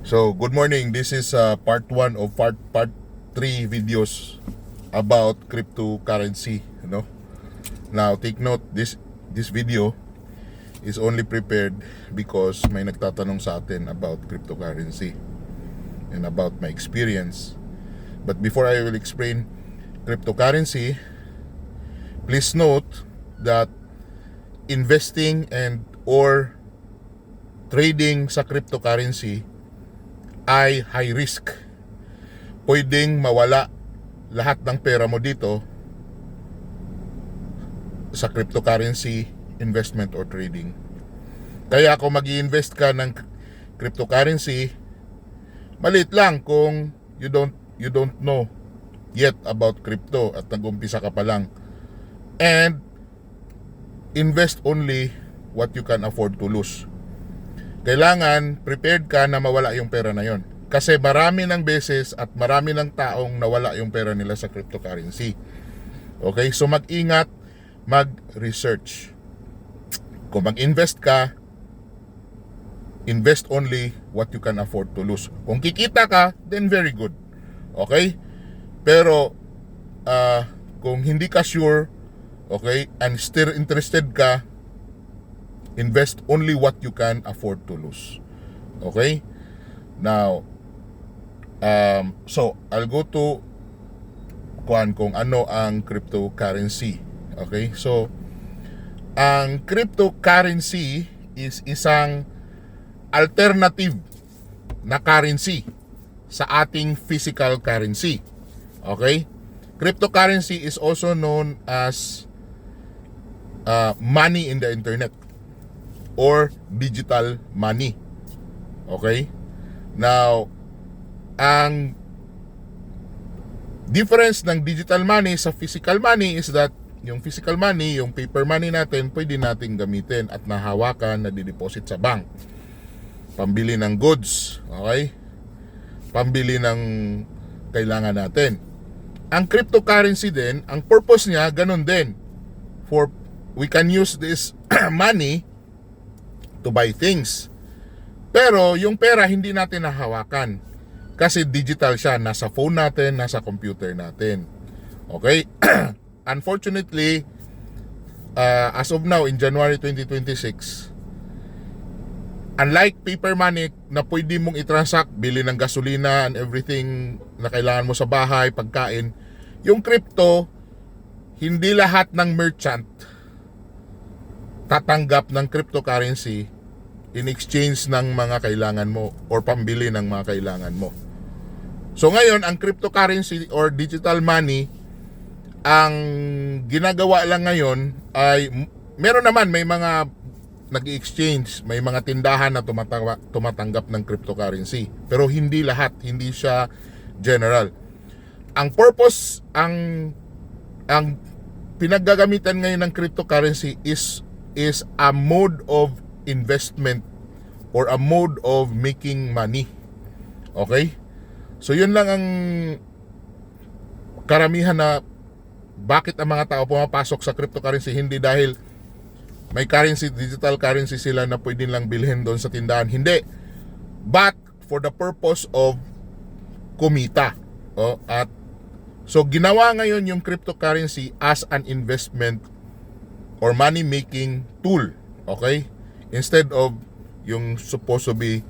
So, good morning. This is part 1 of part 3 videos about cryptocurrency, Now, take note, this video is only prepared because may nagtatanong sa atin about cryptocurrency and about my experience. But before I will explain cryptocurrency, please note that investing and or trading sa cryptocurrency ay high risk. Pwedeng mawala lahat ng pera mo dito sa cryptocurrency investment or trading. Kaya kung mag-i-invest ka ng cryptocurrency, maliit lang kung you don't know yet about crypto at nag-umpisa ka pa lang. And invest only what you can afford to lose. Kailangan prepared ka na mawala yung pera na yon. Kasi marami ng beses at marami ng taong nawala yung pera nila sa cryptocurrency. Okay? So mag-ingat, mag-research. Kung mag-invest ka, invest only what you can afford to lose. Kung kikita ka, then very good. Okay? Pero kung hindi ka sure, okay, and still interested ka, invest only what you can afford to lose. Okay? Now, so I'll go to kung ano ang cryptocurrency. Okay? So, ang cryptocurrency is isang alternative na currency sa ating physical currency. Okay? Cryptocurrency is also known as money in the internet or digital money. Okay? Now, ang difference ng digital money sa physical money is that yung physical money, yung paper money natin, pwede nating gamitin at nahawakan, nadideposit sa bank. Pambili ng goods, okay? Pambili ng kailangan natin. Ang cryptocurrency din, ang purpose niya, ganun din. We can use this money to buy things. Pero yung pera hindi natin nahawakan kasi digital siya, nasa phone natin, nasa computer natin. Okay? Unfortunately, as of now in January 2026, unlike paper money na pwede mong i-transact, bili ng gasolina and everything na kailangan mo sa bahay, pagkain, yung crypto, hindi lahat ng merchant tatanggap ng cryptocurrency in exchange ng mga kailangan mo or pambili ng mga kailangan mo. So ngayon, ang cryptocurrency or digital money, ang ginagawa lang ngayon ay meron naman, may mga nag-exchange, may mga tindahan na tumatanggap ng cryptocurrency. Pero hindi lahat, hindi siya general. Ang purpose, ang pinaggagamitan ngayon ng cryptocurrency is a mode of investment or a mode of making money. Okay? So yun lang ang karamihan na bakit ang mga tao pumapasok sa cryptocurrency, hindi dahil may currency, digital currency sila na pwede lang bilhin doon sa tindahan. Hindi. But for the purpose of kumita. At so ginawa ngayon yung cryptocurrency as an investment or money making tool. Okay? Instead of yung supposed to be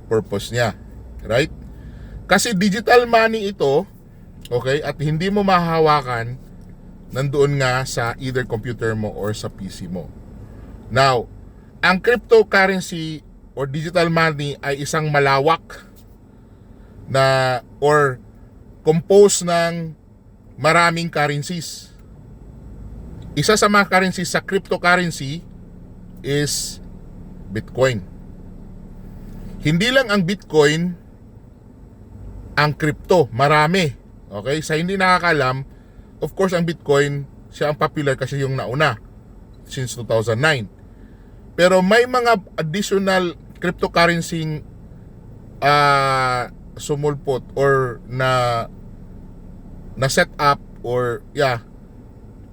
purpose niya. Right? Kasi digital money ito, okay, at hindi mo mahahawakan, nandoon nga sa either computer mo or sa PC mo. Now, ang cryptocurrency or digital money ay isang malawak na or composed ng maraming currencies. Isa sa mga currencies sa cryptocurrency is Bitcoin. Hindi lang ang Bitcoin ang crypto, marami. Okay? Sa hindi nakakalam, of course ang Bitcoin, siya ang popular kasi yung nauna since 2009. Pero may mga additional cryptocurrency sumulpot or na set up or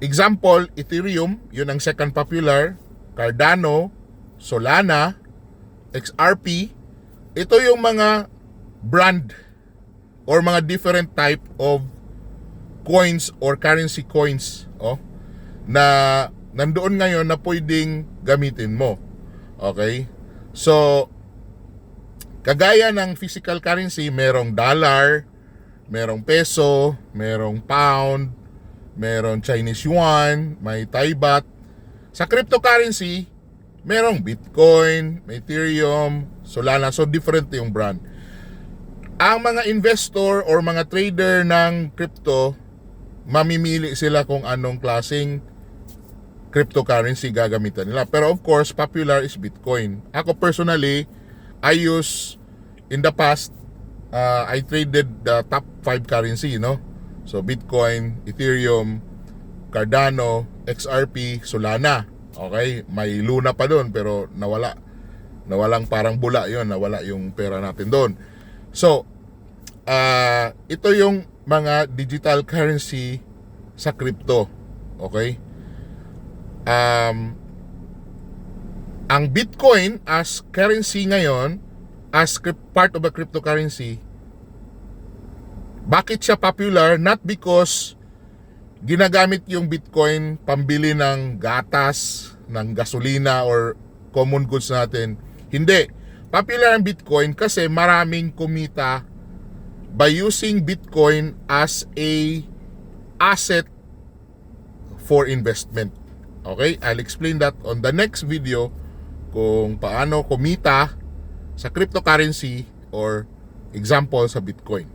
example, Ethereum, yun ang second popular, Cardano, Solana, XRP, ito yung mga brand or mga different type of coins or currency coins na nandoon ngayon na pwedeng gamitin mo. Okay? So, kagaya ng physical currency, merong dollar, merong peso, merong pound, merong Chinese yuan, may Thai baht. Sa cryptocurrency, merong Bitcoin, may Ethereum, Solana. So, different yung brand. Ang mga investor or mga trader ng crypto, mamimili sila kung anong klaseng cryptocurrency gagamitan nila. Pero of course, popular is Bitcoin. Ako personally, I use, in the past, I traded the top 5 currency, So Bitcoin, Ethereum, Cardano, XRP, Solana. Okay, may Luna pa doon pero nawalang parang bula yon, nawala yung pera natin doon. So, ito yung mga digital currency sa crypto. Okay? Ang Bitcoin as currency ngayon, as part of a cryptocurrency, bakit siya popular? Not because ginagamit yung Bitcoin pambili ng gatas, ng gasolina or common goods natin. Hindi. Popular ang Bitcoin kasi maraming kumita by using Bitcoin as a asset for investment. Okay? I'll explain that on the next video kung paano kumita sa cryptocurrency or example sa Bitcoin.